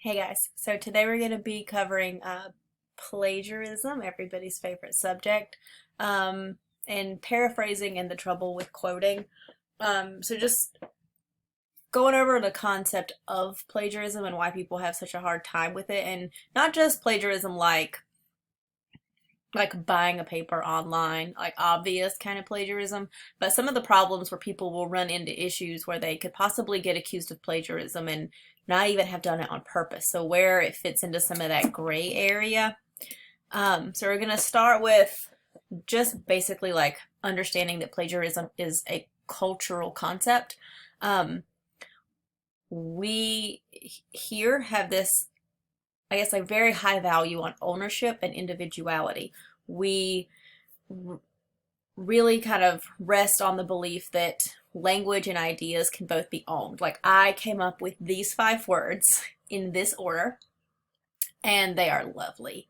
Hey guys, so today we're going to be covering plagiarism, everybody's favorite subject, and paraphrasing and the trouble with quoting. So just going over the concept of plagiarism and why people have such a hard time with it, and not just plagiarism like buying a paper online, like obvious kind of plagiarism, but some of the problems where people will run into issues where they could possibly get accused of plagiarism and not even have done it on purpose. So where it fits into some of that gray area. So we're gonna start with just basically like understanding that plagiarism is a cultural concept. We here have this, I guess, like very high value on ownership and individuality. We really kind of rest on the belief that language and ideas can both be owned. Like, I came up with these 5 words in this order, and they are lovely.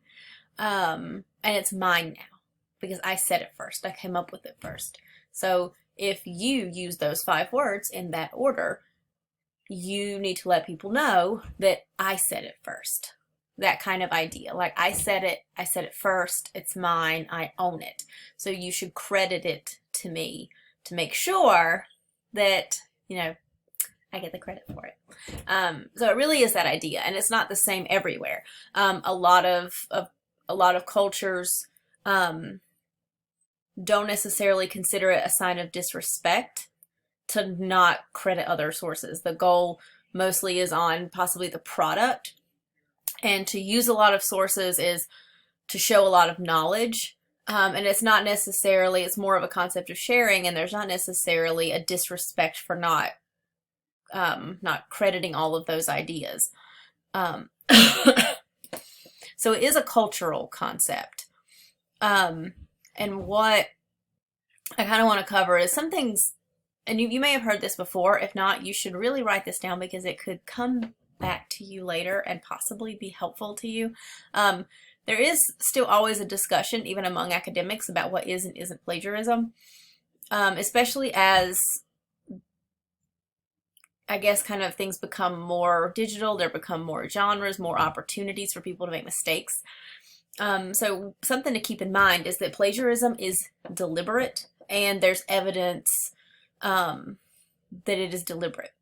And it's mine now because I said it first. I came up with it first. So if you use those 5 words in that order, you need to let people know that I said it first. That kind of idea. Like, I said it first, it's mine, I own it. So you should credit it to me to make sure that, I get the credit for it. So it really is that idea, and it's not the same everywhere. A lot of cultures don't necessarily consider it a sign of disrespect to not credit other sources. The goal mostly is on possibly the product, and to use a lot of sources is to show a lot of knowledge. And it's not necessarily, it's more of a concept of sharing, and there's not necessarily a disrespect for not crediting all of those ideas. So it is a cultural concept. And what I kind of want to cover is some things, and you may have heard this before. If not, you should really write this down because it could come back to you later and possibly be helpful to you. There is still always a discussion, even among academics, about what is and isn't plagiarism, especially as, I guess, kind of things become more digital. There become more genres, more opportunities for people to make mistakes. So something to keep in mind is that plagiarism is deliberate, and there's evidence that it is deliberate.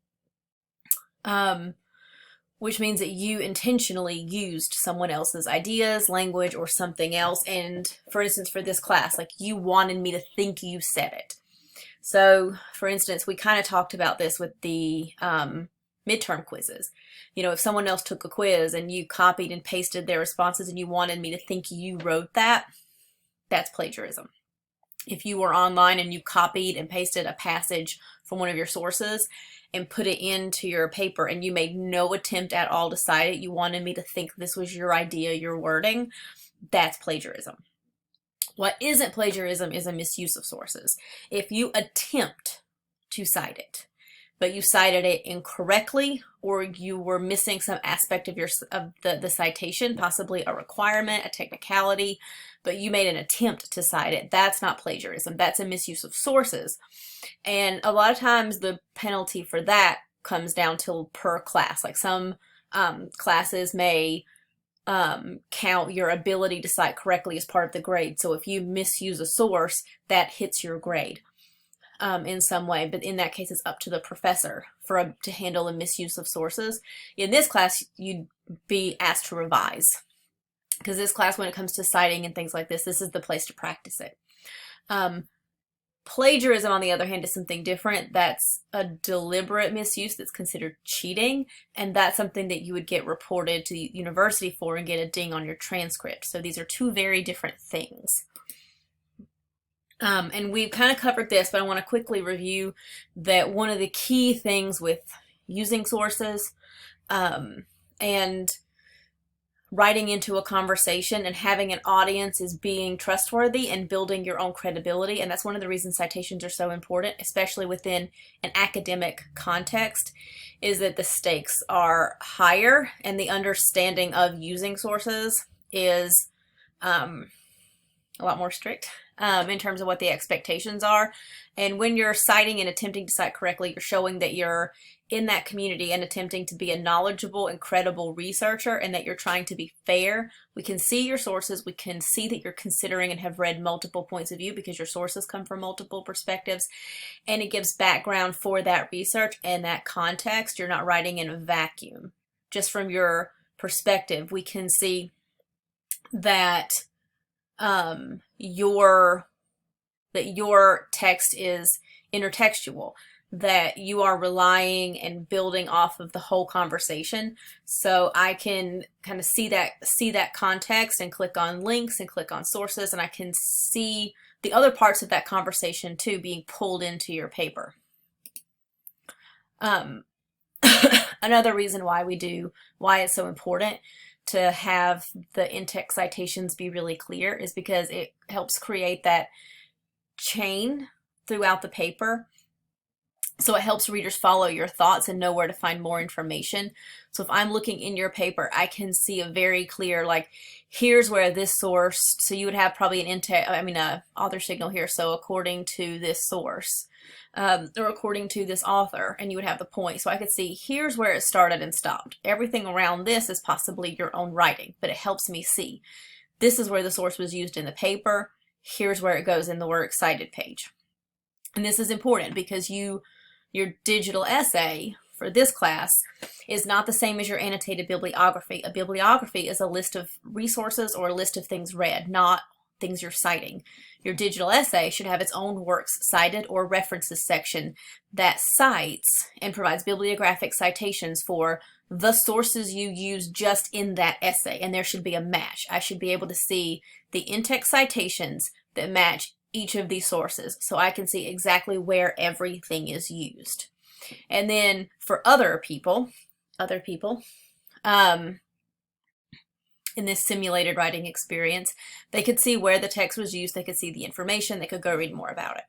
Which means that you intentionally used someone else's ideas, language, or something else. And for instance, for this class, like, you wanted me to think you said it. So for instance, we kind of talked about this with the midterm quizzes. If someone else took a quiz and you copied and pasted their responses and you wanted me to think you wrote that, that's plagiarism. If you were online and you copied and pasted a passage from one of your sources and put it into your paper and you made no attempt at all to cite it, you wanted me to think this was your idea, your wording, that's plagiarism. What isn't plagiarism is a misuse of sources. If you attempt to cite it, but you cited it incorrectly, or you were missing some aspect of the citation, possibly a requirement, a technicality, but you made an attempt to cite it, that's not plagiarism. That's a misuse of sources. And a lot of times the penalty for that comes down to per class. Like, some classes may count your ability to cite correctly as part of the grade. So if you misuse a source, that hits your grade in some way. But in that case, it's up to the professor to handle a misuse of sources. In this class, you'd be asked to revise, because this class, when it comes to citing and things like this is the place to practice it. Plagiarism, on the other hand, is something different. That's a deliberate misuse that's considered cheating, and that's something that you would get reported to the university for and get a ding on your transcript. So these are two very different things. And we've kind of covered this, but I want to quickly review that one of the key things with using sources and writing into a conversation and having an audience is being trustworthy and building your own credibility. And that's one of the reasons citations are so important, especially within an academic context, is that the stakes are higher and the understanding of using sources is a lot more strict. in terms of what the expectations are. And when you're citing and attempting to cite correctly, you're showing that you're in that community and attempting to be a knowledgeable and credible researcher, and that you're trying to be fair. We can see your sources. We can see that you're considering and have read multiple points of view because your sources come from multiple perspectives, and it gives background for that research and that context. You're not writing in a vacuum. Just from your perspective, we can see that your text is intertextual, that you are relying and building off of the whole conversation. So I can kind of see that context and click on links and click on sources, and I can see the other parts of that conversation too being pulled into your paper. Another reason why it's so important to have the in-text citations be really clear is because it helps create that chain throughout the paper. So it helps readers follow your thoughts and know where to find more information. So if I'm looking in your paper, I can see a very clear, like, here's where this source, so you would have probably an author signal here. So according to this source, or according to this author, and you would have the point. So I could see here's where it started and stopped. Everything around this is possibly your own writing, but it helps me see this is where the source was used in the paper. Here's where it goes in the Works Cited page. And this is important because your digital essay for this class is not the same as your annotated bibliography. A bibliography is a list of resources or a list of things read, not things you're citing. Your digital essay should have its own works cited or references section that cites and provides bibliographic citations for the sources you use just in that essay, and there should be a match. I should be able to see the in-text citations that match each of these sources, so I can see exactly where everything is used. And then for other people, in this simulated writing experience, they could see where the text was used, they could see the information, they could go read more about it.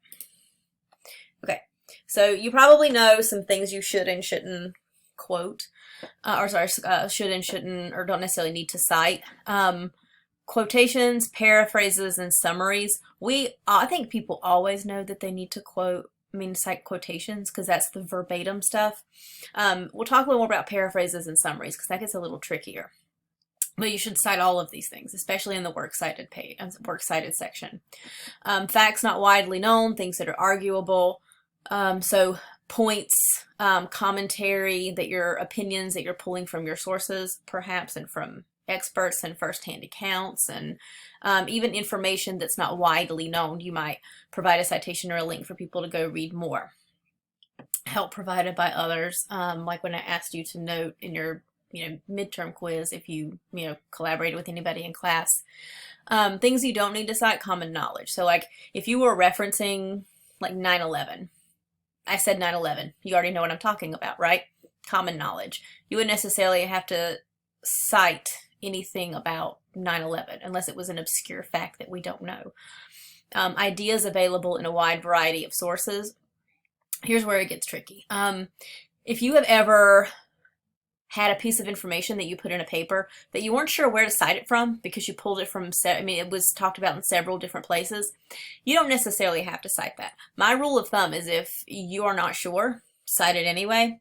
Okay, so you probably know some things you should and shouldn't quote, should and shouldn't, or don't necessarily need to cite. Quotations, paraphrases, and summaries. I think people always know that they need to cite quotations because that's the verbatim stuff. We'll talk a little more about paraphrases and summaries because that gets a little trickier. But you should cite all of these things, especially in the works cited page, works cited section. Facts not widely known, things that are arguable. So points, commentary, opinions that you're pulling from your sources, perhaps, and from experts and firsthand accounts, and even information that's not widely known. You might provide a citation or a link for people to go read more. Help provided by others, like when I asked you to note in your midterm quiz if you collaborated with anybody in class. Things you don't need to cite, common knowledge. So like if you were referencing like 9/11, I said 9/11, you already know what I'm talking about, right? Common knowledge. You wouldn't necessarily have to cite anything about 9/11 unless it was an obscure fact that we don't know. Ideas available in a wide variety of sources. Here's where it gets tricky. If you have ever had a piece of information that you put in a paper that you weren't sure where to cite it from because you pulled it from, it was talked about in several different places, you don't necessarily have to cite that. My rule of thumb is if you are not sure, cite it anyway.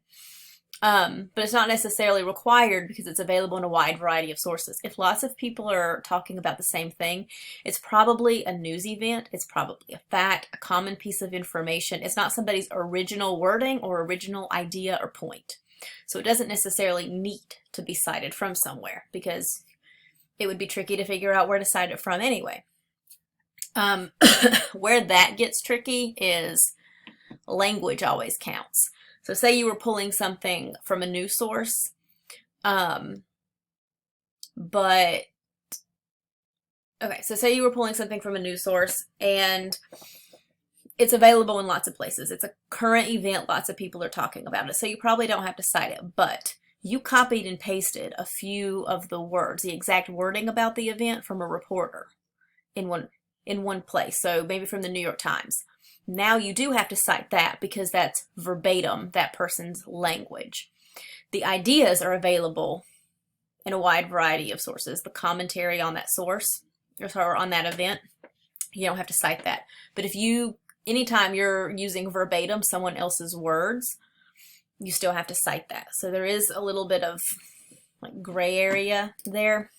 But it's not necessarily required because it's available in a wide variety of sources. If lots of people are talking about the same thing, it's probably a news event, it's probably a fact, a common piece of information. It's not somebody's original wording or original idea or point. So it doesn't necessarily need to be cited from somewhere because it would be tricky to figure out where to cite it from anyway. Where that gets tricky is language always counts. So say you were pulling something from a news source, so say you were pulling something from a news source and it's available in lots of places. It's a current event, lots of people are talking about it, so you probably don't have to cite it, but you copied and pasted a few of the words, the exact wording about the event from a reporter in one place, so maybe from the New York Times. Now you do have to cite that because that's verbatim, that person's language. The ideas are available in a wide variety of sources. The commentary on that source, or on that event, you don't have to cite that. But if you, anytime you're using verbatim someone else's words, you still have to cite that. So there is a little bit of like gray area there.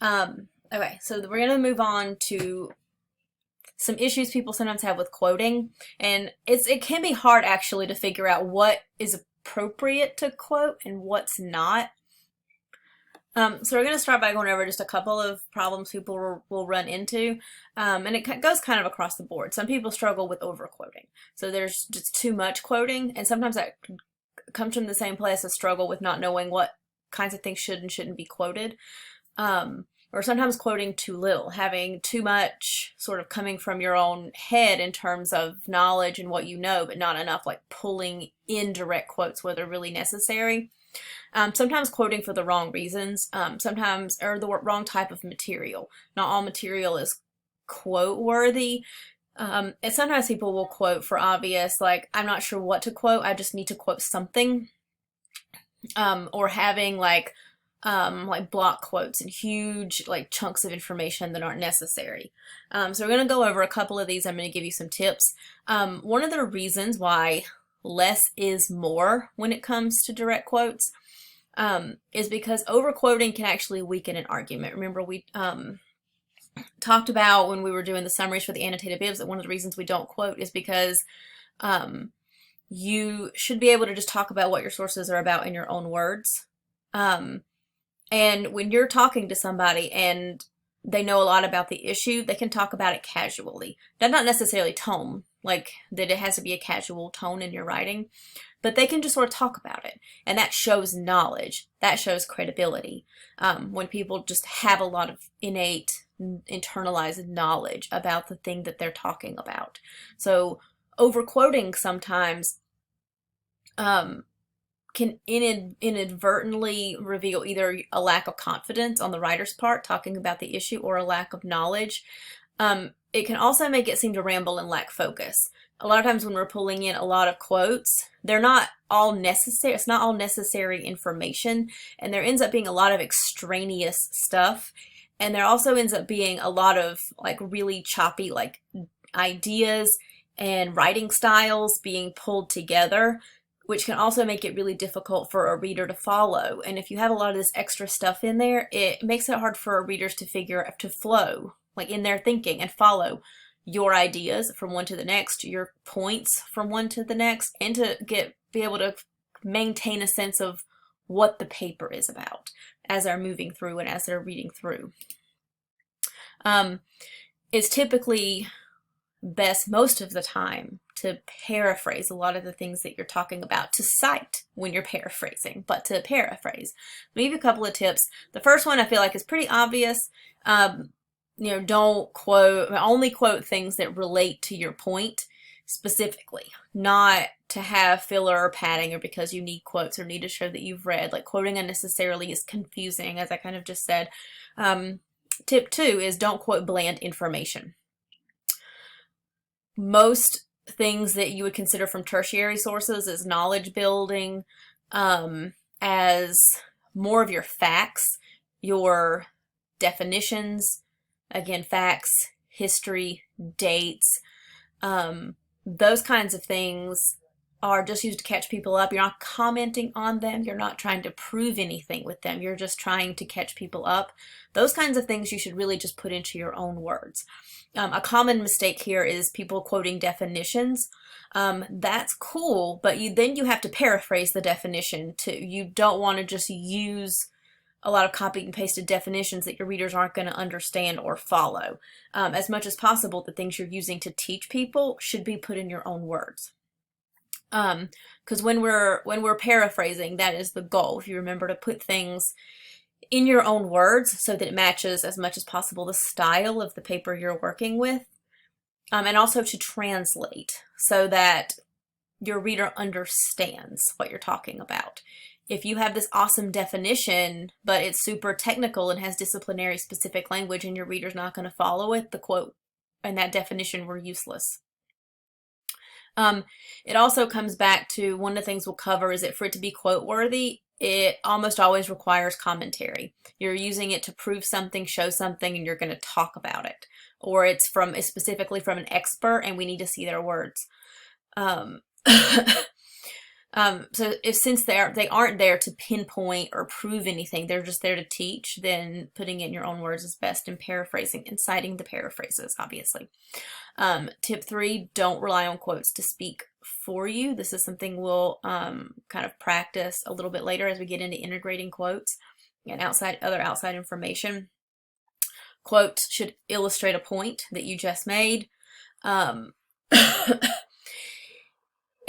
Okay, so we're going to move on to some issues people sometimes have with quoting. And it can be hard actually to figure out what is appropriate to quote and what's not. So we're going to start by going over just a couple of problems people will run into, and it goes kind of across the board. Some people struggle with overquoting. So there's just too much quoting, and sometimes that comes from the same place as struggle with not knowing what kinds of things should and shouldn't be quoted. Or sometimes quoting too little, having too much sort of coming from your own head in terms of knowledge and what you know, but not enough like pulling in direct quotes where they're really necessary. Sometimes quoting for the wrong reasons, sometimes, or the wrong type of material. Not all material is quote worthy. And sometimes people will quote for obvious, like, I'm not sure what to quote, I just need to quote something. Or having like block quotes and huge like chunks of information that aren't necessary. So we're going to go over a couple of these. I'm going to give you some tips. One of the reasons why less is more when it comes to direct quotes is because overquoting can actually weaken an argument. Remember, we talked about when we were doing the summaries for the annotated bibs that one of the reasons we don't quote is because you should be able to just talk about what your sources are about in your own words. And when you're talking to somebody and they know a lot about the issue, they can talk about it casually. That's not necessarily tone, like that it has to be a casual tone in your writing, but they can just sort of talk about it. And that shows knowledge. That shows credibility. When people just have a lot of innate, internalized knowledge about the thing that they're talking about. So overquoting sometimes can inadvertently reveal either a lack of confidence on the writer's part talking about the issue or a lack of knowledge. It can also make it seem to ramble and lack focus. A lot of times when we're pulling in a lot of quotes, they're not all necessary. It's not all necessary information, and there ends up being a lot of extraneous stuff. And there also ends up being a lot of like really choppy like ideas and writing styles being pulled together, which can also make it really difficult for a reader to follow. And if you have a lot of this extra stuff in there, it makes it hard for readers to flow, like in their thinking and follow your ideas from one to the next, your points from one to the next, and to be able to maintain a sense of what the paper is about as they're moving through and as they're reading through. It's typically best most of the time to paraphrase a lot of the things that you're talking about, to cite when you're paraphrasing, but to paraphrase. I'll give you a couple of tips. The first one I feel like is pretty obvious. Don't quote, only quote things that relate to your point specifically, not to have filler or padding or because you need quotes or need to show that you've read. Like quoting unnecessarily is confusing, as I kind of just said. Tip 2 is don't quote bland information. Most things that you would consider from tertiary sources as knowledge building, as more of your facts, your definitions, again, facts, history, dates, those kinds of things are just used to catch people up. You're not commenting on them. You're not trying to prove anything with them. You're just trying to catch people up. Those kinds of things you should really just put into your own words. A common mistake here is people quoting definitions. That's cool, but then you have to paraphrase the definition too. You don't want to just use a lot of copied and pasted definitions that your readers aren't going to understand or follow. As much as possible, the things you're using to teach people should be put in your own words. Because when we're paraphrasing, that is the goal. If you remember to put things in your own words so that it matches as much as possible the style of the paper you're working with, and also to translate so that your reader understands what you're talking about. If you have this awesome definition, but it's super technical and has disciplinary specific language and your reader's not going to follow it, the quote and that definition were useless. It also comes back to one of the things we'll cover is that for it to be quote worthy, it almost always requires commentary. You're using it to prove something, show something, and you're going to talk about it. Or it's specifically from an expert and we need to see their words. So since they aren't there to pinpoint or prove anything, they're just there to teach, then putting it in your own words is best, and paraphrasing and citing the paraphrases, obviously. Tip 3, don't rely on quotes to speak for you. This is something we'll kind of practice a little bit later as we get into integrating quotes and other outside information. Quotes should illustrate a point that you just made.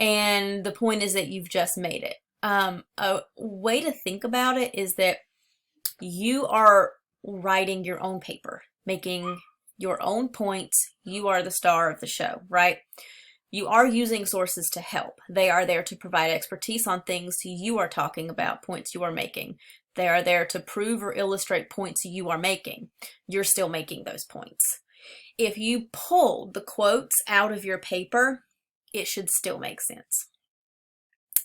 And the point is that you've just made it. A way to think about it is that you are writing your own paper, making your own points. You are the star of the show, right? You are using sources to help. They are there to provide expertise on things you are talking about, points you are making. They are there to prove or illustrate points you are making. You're still making those points. If you pulled the quotes out of your paper, it should still make sense.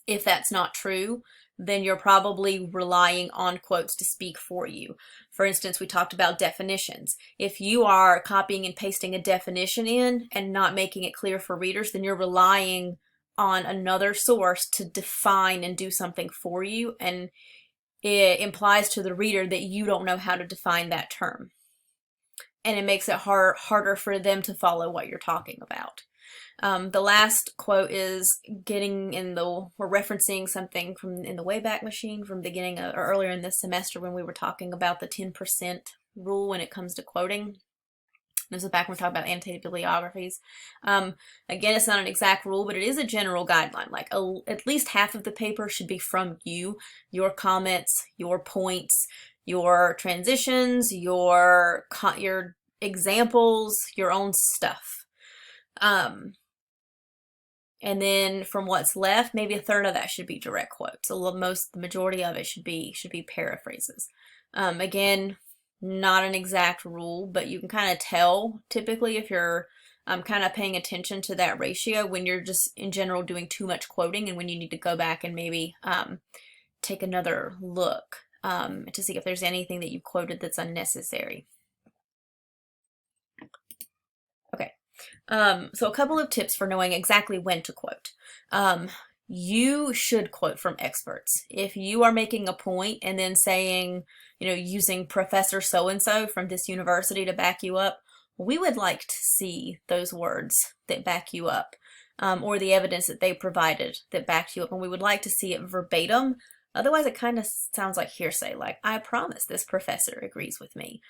If that's not true, then you're probably relying on quotes to speak for you. For instance, we talked about definitions. If you are copying and pasting a definition in and not making it clear for readers, then you're relying on another source to define and do something for you, and it implies to the reader that you don't know how to define that term. And it makes it harder for them to follow what you're talking about. The last quote is we're referencing something from in the Wayback Machine from beginning or earlier in this semester when we were talking about the 10% rule when it comes to quoting. This is back when we talked about annotated bibliographies. Again, it's not an exact rule, but it is a general guideline. Like at least half of the paper should be from you, your comments, your points, your transitions, your examples, your own stuff. And then from what's left, maybe a third of that should be direct quotes. So the majority of it should be paraphrases. Again, not an exact rule, but you can kind of tell typically if you're kind of paying attention to that ratio when you're just in general doing too much quoting and when you need to go back and maybe take another look to see if there's anything that you've quoted that's unnecessary. Okay. So a couple of tips for knowing exactly when to quote. You should quote from experts. If you are making a point and then saying, using Professor so-and-so from this university to back you up, we would like to see those words that back you up, or the evidence that they provided that backed you up, and we would like to see it verbatim. Otherwise, it kind of sounds like hearsay, like, I promise this professor agrees with me.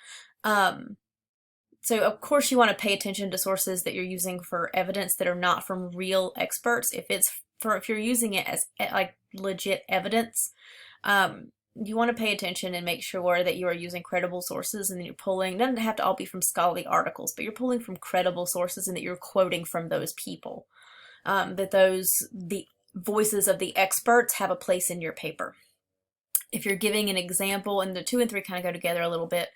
So of course you want to pay attention to sources that you're using for evidence that are not from real experts. If you're using it as like legit evidence, you want to pay attention and make sure that you are using credible sources and that you're pulling, it doesn't have to all be from scholarly articles, but you're pulling from credible sources and that you're quoting from those people. That the voices of the experts have a place in your paper. If you're giving an example, and the 2 and 3 kind of go together a little bit,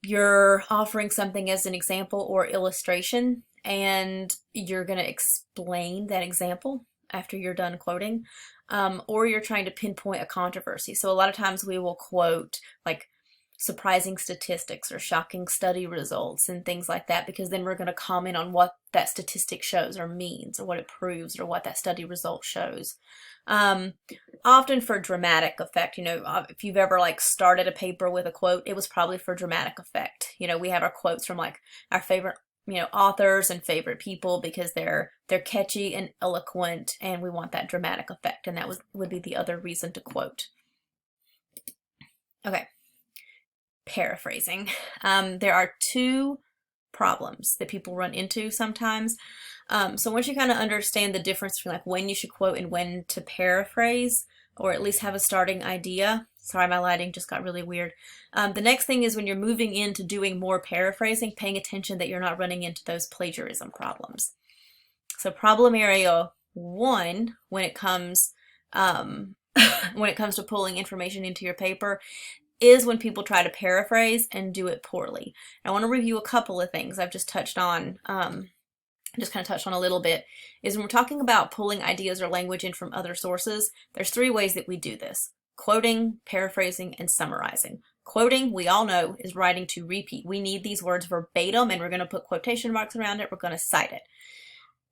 you're offering something as an example or illustration, and you're going to explain that example after you're done quoting, or you're trying to pinpoint a controversy. So a lot of times we will quote like surprising statistics or shocking study results and things like that, because then we're going to comment on what that statistic shows or means, or what it proves, or what that study result shows. Often for dramatic effect. If you've ever like started a paper with a quote, it was probably for dramatic effect. We have our quotes from like our favorite authors and favorite people because they're catchy and eloquent, and we want that dramatic effect, and that would be the other reason to quote. Okay. Paraphrasing. There are 2 problems that people run into sometimes. So once you kind of understand the difference between like when you should quote and when to paraphrase, or at least have a starting idea. Sorry, my lighting just got really weird. The next thing is when you're moving into doing more paraphrasing, paying attention that you're not running into those plagiarism problems. So problem area 1, when it comes to pulling information into your paper, is when people try to paraphrase and do it poorly. I want to review a couple of things I've just touched on just kind of touched on a little bit, is when we're talking about pulling ideas or language in from other sources, there's 3 ways that we do this: quoting, paraphrasing, and summarizing. Quoting, we all know, is writing to repeat. We need these words verbatim, and we're going to put quotation marks around it. We're going to cite it.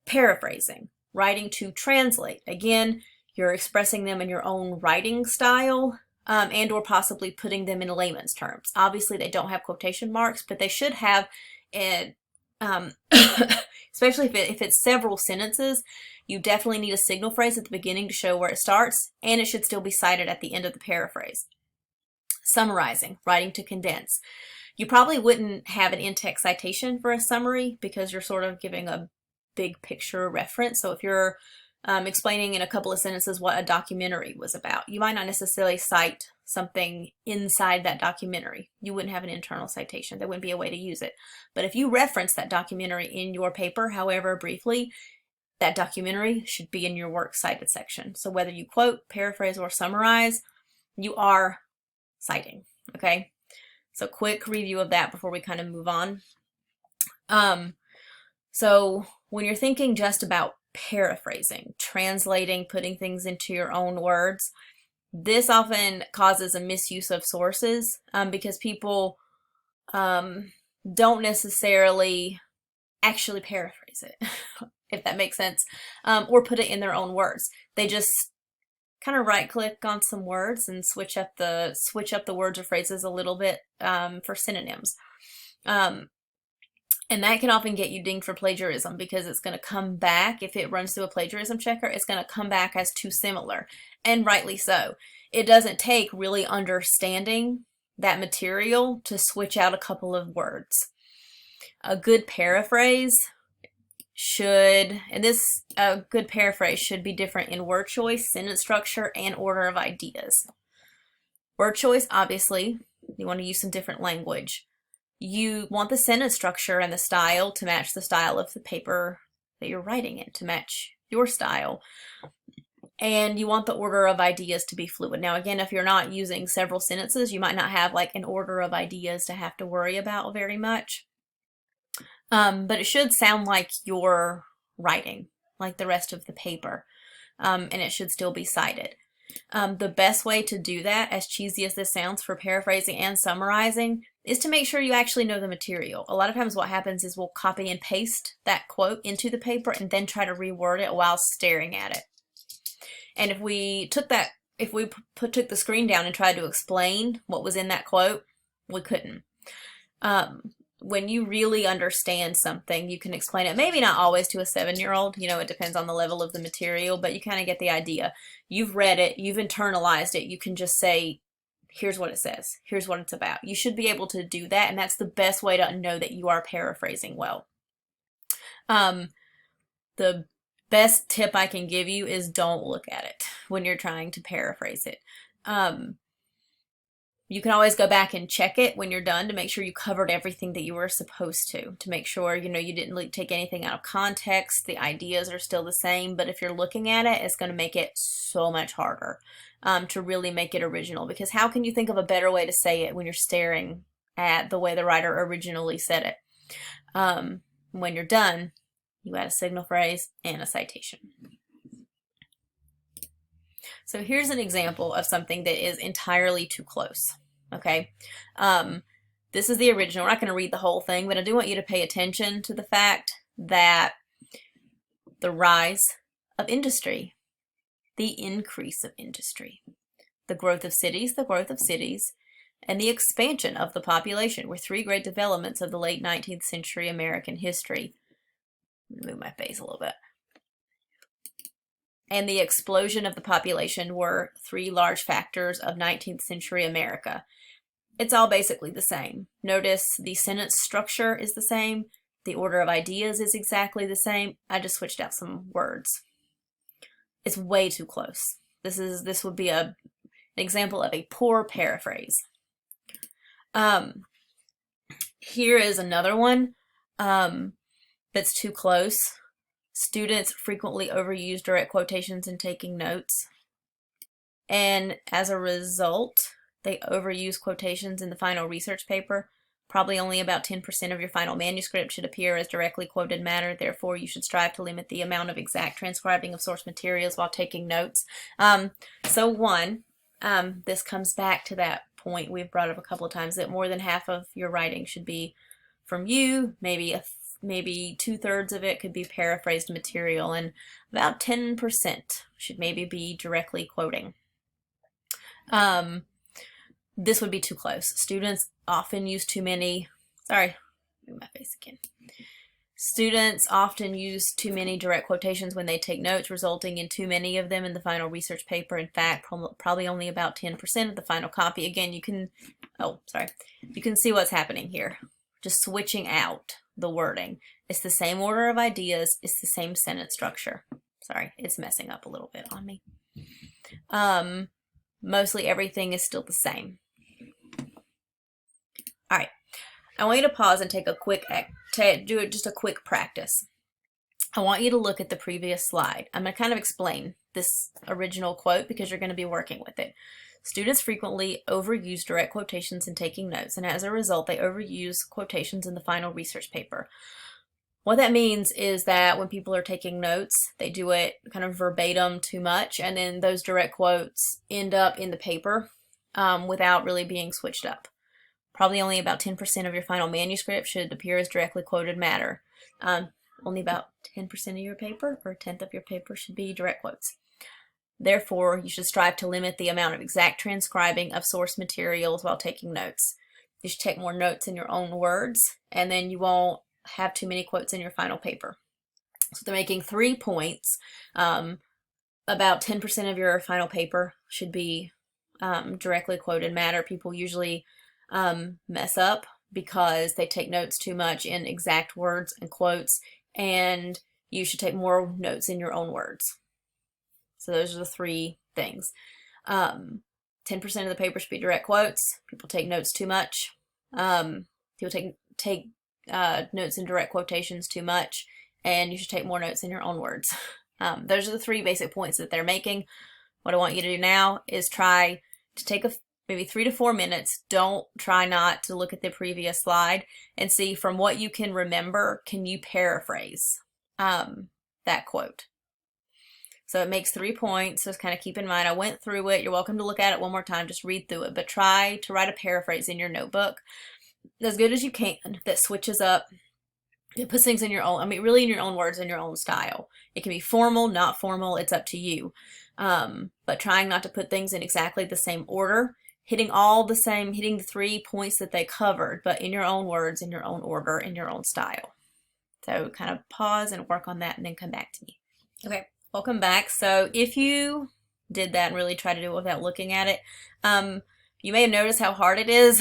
Paraphrasing, writing to translate. Again, you're expressing them in your own writing style, and or possibly putting them in layman's terms. Obviously, they don't have quotation marks, but they should have it. Especially if it's several sentences, you definitely need a signal phrase at the beginning to show where it starts, and it should still be cited at the end of the paraphrase. Summarizing, writing to condense. You probably wouldn't have an in-text citation for a summary because you're sort of giving a big picture reference. So if you're explaining in a couple of sentences what a documentary was about, you might not necessarily cite something inside that documentary. You wouldn't have an internal citation. There wouldn't be a way to use it. But if you reference that documentary in your paper, however briefly, that documentary should be in your works cited section. So whether you quote, paraphrase, or summarize, you are citing, okay? So quick review of that before we kind of move on. So when you're thinking just about paraphrasing, translating, putting things into your own words, this often causes a misuse of sources because people don't necessarily actually paraphrase it, if that makes sense, or put it in their own words. They just kind of right-click on some words and switch up the words or phrases a little bit for synonyms. And that can often get you dinged for plagiarism because it's going to come back, if it runs through a plagiarism checker, it's going to come back as too similar, and rightly so. It doesn't take really understanding that material to switch out a couple of words. A good paraphrase should be different in word choice, sentence structure, and order of ideas. Word choice, obviously, you want to use some different language. You want the sentence structure and the style to match the style of the paper that you're writing in, to match your style. And you want the order of ideas to be fluid. Now, again, if you're not using several sentences, you might not have like an order of ideas to have to worry about very much. But it should sound like you're writing, like the rest of the paper. And it should still be cited. The best way to do that, as cheesy as this sounds, for paraphrasing and summarizing, is to make sure you actually know the material. A lot of times what happens is we'll copy and paste that quote into the paper and then try to reword it while staring at it. And if we took the screen down and tried to explain what was in that quote, we couldn't. When you really understand something, you can explain it. Maybe not always to a 7-year-old, it depends on the level of the material, but you kind of get the idea. You've read it, you've internalized it, you can just say, here's what it says, here's what it's about. You should be able to do that, and that's the best way to know that you are paraphrasing well. The best tip I can give you is don't look at it when you're trying to paraphrase it. You can always go back and check it when you're done to make sure you covered everything that you were supposed to make sure, you didn't take anything out of context, the ideas are still the same, but if you're looking at it, it's going to make it so much harder to really make it original, because how can you think of a better way to say it when you're staring at the way the writer originally said it? When you're done, you add a signal phrase and a citation. So here's an example of something that is entirely too close, okay? This is the original. We're not going to read the whole thing, but I do want you to pay attention to the fact that the rise of industry, the increase of industry, the growth of cities, and the expansion of the population were 3 great developments of the late 19th century American history. Move my face a little bit. And the explosion of the population were 3 large factors of 19th century America. It's all basically the same. Notice the sentence structure is the same. The order of ideas is exactly the same. I just switched out some words. It's way too close. This would be an example of a poor paraphrase. Here is another one that's too close. Students frequently overuse direct quotations in taking notes, and as a result, they overuse quotations in the final research paper. Probably only about 10% of your final manuscript should appear as directly quoted matter. Therefore, you should strive to limit the amount of exact transcribing of source materials while taking notes. This comes back to that point we've brought up a couple of times, that more than half of your writing should be from you. Maybe 2/3 of it could be paraphrased material, and about 10% should maybe be directly quoting. This would be too close. Students often use too many, move my face again. Students often use too many direct quotations when they take notes, resulting in too many of them in the final research paper. In fact, probably only about 10% of the final copy. Again, you can see what's happening here. Just switching out the wording. It's the same order of ideas. It's the same sentence structure. Sorry, it's messing up a little bit on me. Mostly everything is still the same. All right, I want you to pause and take a quick just a quick practice. I want you to look at the previous slide. I'm going to kind of explain this original quote because you're going to be working with it. Students frequently overuse direct quotations in taking notes, and as a result, they overuse quotations in the final research paper. What that means is that when people are taking notes, they do it kind of verbatim too much, and then those direct quotes end up in the paper without really being switched up. Probably only about 10% of your final manuscript should appear as directly quoted matter. Only about 10% of your paper, or 1/10 of your paper, should be direct quotes. Therefore, you should strive to limit the amount of exact transcribing of source materials while taking notes. You should take more notes in your own words, and then you won't have too many quotes in your final paper. So they're making 3 points. About 10% of your final paper should be directly quoted matter. People usually mess up because they take notes too much in exact words and quotes, and you should take more notes in your own words. So those are the 3 things. 10% of the paper should be direct quotes. People take notes too much. People take notes in direct quotations too much, and you should take more notes in your own words. Those are the 3 basic points that they're making. What I want you to do now is try to take maybe 3 to 4 minutes. Don't try not to look at the previous slide, and see from what you can remember, can you paraphrase that quote? So it makes 3 points. So just kind of keep in mind, I went through it. You're welcome to look at it one more time. Just read through it, but try to write a paraphrase in your notebook as good as you can that switches up. It puts things in your own, really in your own words, in your own style. It can be formal, not formal. It's up to you. But trying not to put things in exactly the same order, hitting the 3 points that they covered, but in your own words, in your own order, in your own style. So kind of pause and work on that and then come back to me. Okay, welcome back. So if you did that and really try to do it without looking at it, you may have noticed how hard it is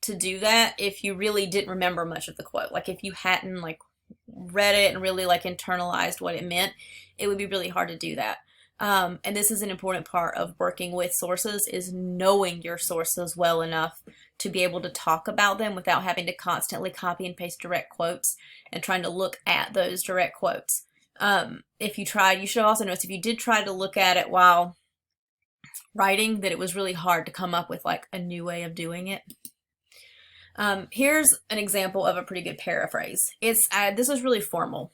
to do that if you really didn't remember much of the quote. Like if you hadn't read it and really internalized what it meant, it would be really hard to do that. And this is an important part of working with sources, is knowing your sources well enough to be able to talk about them without having to constantly copy and paste direct quotes and trying to look at those direct quotes. You should also notice if you did try to look at it while writing, that it was really hard to come up with a new way of doing it. Here's an example of a pretty good paraphrase. This was really formal.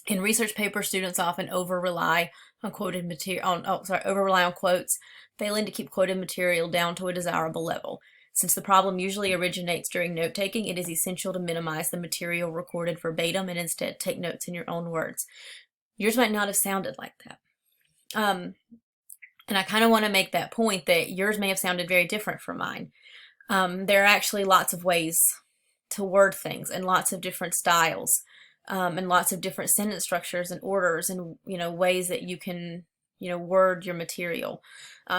In research papers, students often over-rely on quotes, failing to keep quoted material down to a desirable level. Since the problem usually originates during note-taking, it is essential to minimize the material recorded verbatim and instead take notes in your own words. Yours might not have sounded like that. And I kind of want to make that point that yours may have sounded very different from mine. There are actually lots of ways to word things and lots of different styles. And lots of different sentence structures and orders and, ways that you can, word your material.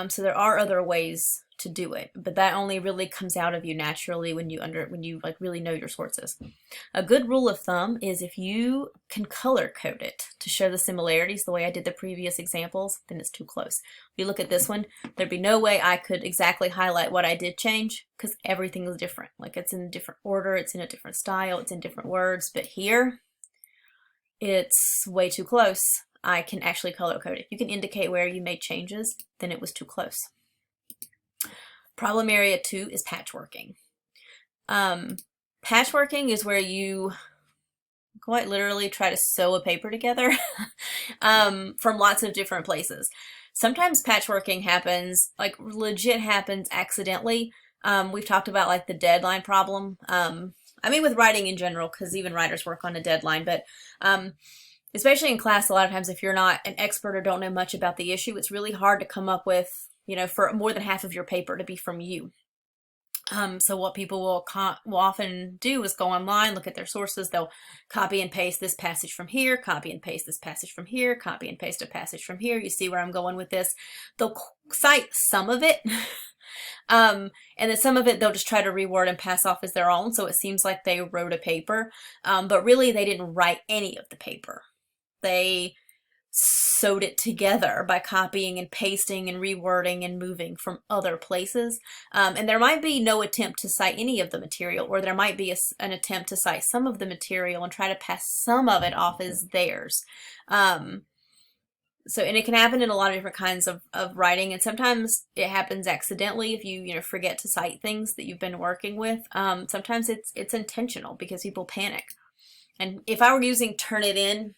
So there are other ways to do it, but that only really comes out of you naturally when you really know your sources. A good rule of thumb is if you can color code it to show the similarities the way I did the previous examples, then it's too close. If you look at this one, there'd be no way I could exactly highlight what I did change because everything is different. It's in a different order, it's in a different style, it's in different words, but here, it's way too close. I can actually color code it. If you can indicate where you made changes, then it was too close. Problem area 2 is patchworking. Patchworking is where you quite literally try to sew a paper together from lots of different places. Sometimes patchworking happens, like legit happens accidentally. We've talked about like the deadline problem. I mean with writing in general, because even writers work on a deadline, but especially in class, a lot of times if you're not an expert or don't know much about the issue, it's really hard to come up with, you know, for more than half of your paper to be from you. So what people will often do is go online, look at their sources. They'll copy and paste this passage from here, copy and paste this passage from here, copy and paste a passage from here. You see where I'm going with this? They'll cite some of it, and then some of it they'll just try to reword and pass off as their own. So it seems like they wrote a paper, but really they didn't write any of the paper. They sewed it together by copying and pasting and rewording and moving from other places. And there might be no attempt to cite any of the material, or there might be an attempt to cite some of the material and try to pass some of it off as theirs. And it can happen in a lot of different kinds of writing, and sometimes it happens accidentally if you forget to cite things that you've been working with. Sometimes it's intentional because people panic. And if I were using Turnitin,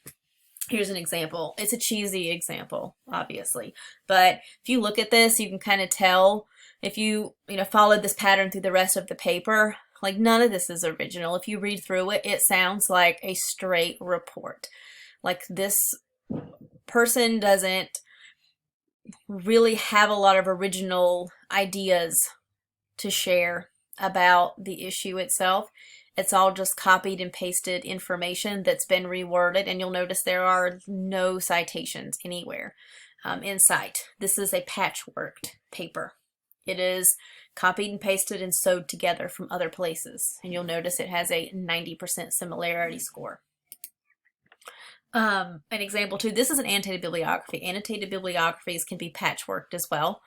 here's an example. It's a cheesy example, obviously. But if you look at this, you can kind of tell if you followed this pattern through the rest of the paper, like none of this is original. If you read through it, it sounds like a straight report. Like this person doesn't really have a lot of original ideas to share about the issue itself. It's all just copied and pasted information that's been reworded, and you'll notice there are no citations anywhere in sight. This is a patchworked paper. It is copied and pasted and sewed together from other places, and you'll notice it has a 90% similarity score. An example too, this is an annotated bibliography. Annotated bibliographies can be patchworked as well.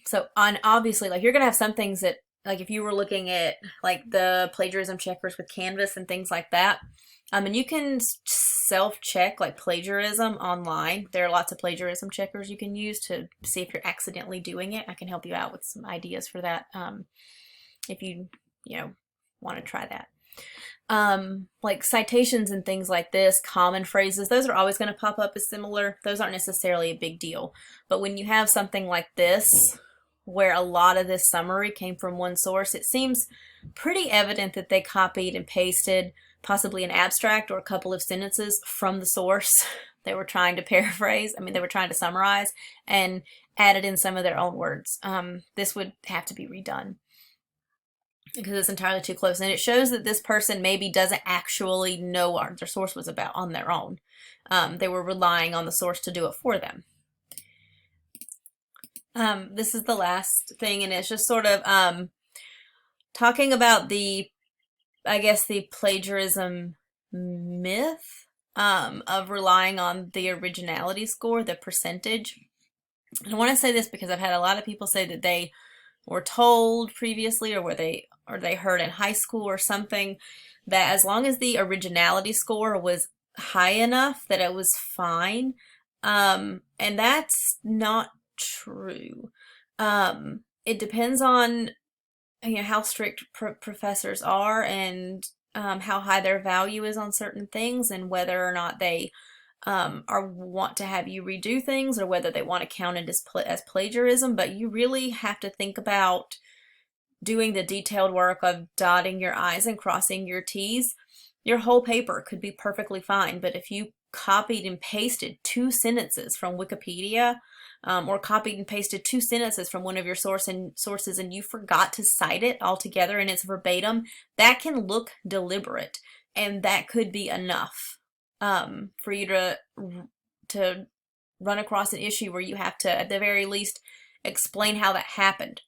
So obviously, like you're gonna have some things that, like if you were looking at like the plagiarism checkers with Canvas and things like that, and you can self-check like plagiarism online. There are lots of plagiarism checkers you can use to see if you're accidentally doing it. I can help you out with some ideas for that if you want to try that. Like citations and things like this, common phrases, those are always going to pop up as similar. Those aren't necessarily a big deal. But when you have something like this, where a lot of this summary came from one source, it seems pretty evident that they copied and pasted possibly an abstract or a couple of sentences from the source they were trying to paraphrase. They were trying to summarize, and added in some of their own words. This would have to be redone because it's entirely too close. And it shows that this person maybe doesn't actually know what their source was about on their own. They were relying on the source to do it for them. This is the last thing, and it's just sort of talking about the plagiarism myth of relying on the originality score, the percentage. And I want to say this because I've had a lot of people say that they were told previously, or they heard in high school or something, that as long as the originality score was high enough that it was fine. And that's not true. It depends on how strict professors are, and how high their value is on certain things, and whether or not they want to have you redo things, or whether they want to count it as plagiarism. But you really have to think about doing the detailed work of dotting your I's and crossing your T's. Your whole paper could be perfectly fine, but if you copied and pasted 2 sentences from Wikipedia, or copied and pasted 2 sentences from one of your sources, and you forgot to cite it altogether and it's verbatim, that can look deliberate, and that could be enough for you to run across an issue where you have to, at the very least, explain how that happened.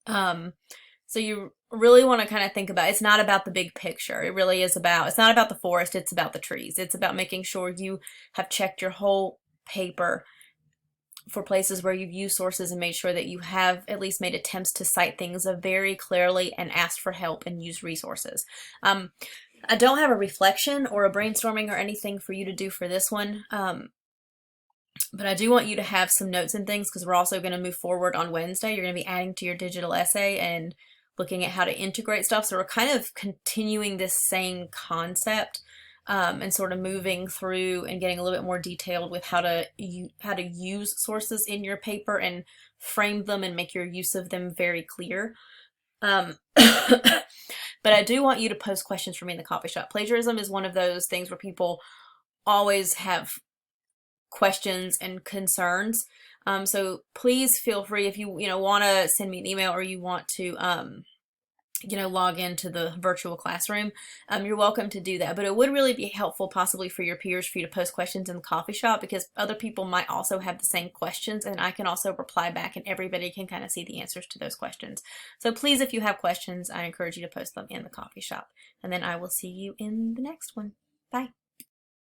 So you really want to kind of think about, it's not about the big picture. It really is about, it's not about the forest, it's about the trees. It's about making sure you have checked your whole paper for places where you've used sources and made sure that you have at least made attempts to cite things very clearly and asked for help and used resources. I don't have a reflection or a brainstorming or anything for you to do for this one. But I do want you to have some notes and things because we're also going to move forward on Wednesday. You're going to be adding to your digital essay and looking at how to integrate stuff. So we're kind of continuing this same concept and sort of moving through and getting a little bit more detailed with how to use sources in your paper and frame them and make your use of them very clear. But I do want you to post questions for me in the coffee shop. Plagiarism is one of those things where people always have questions and concerns. So please feel free if you want to send me an email or you want to log into the virtual classroom, you're welcome to do that. But it would really be helpful possibly for your peers for you to post questions in the coffee shop because other people might also have the same questions and I can also reply back and everybody can kind of see the answers to those questions. So please, if you have questions, I encourage you to post them in the coffee shop. And then I will see you in the next one. Bye.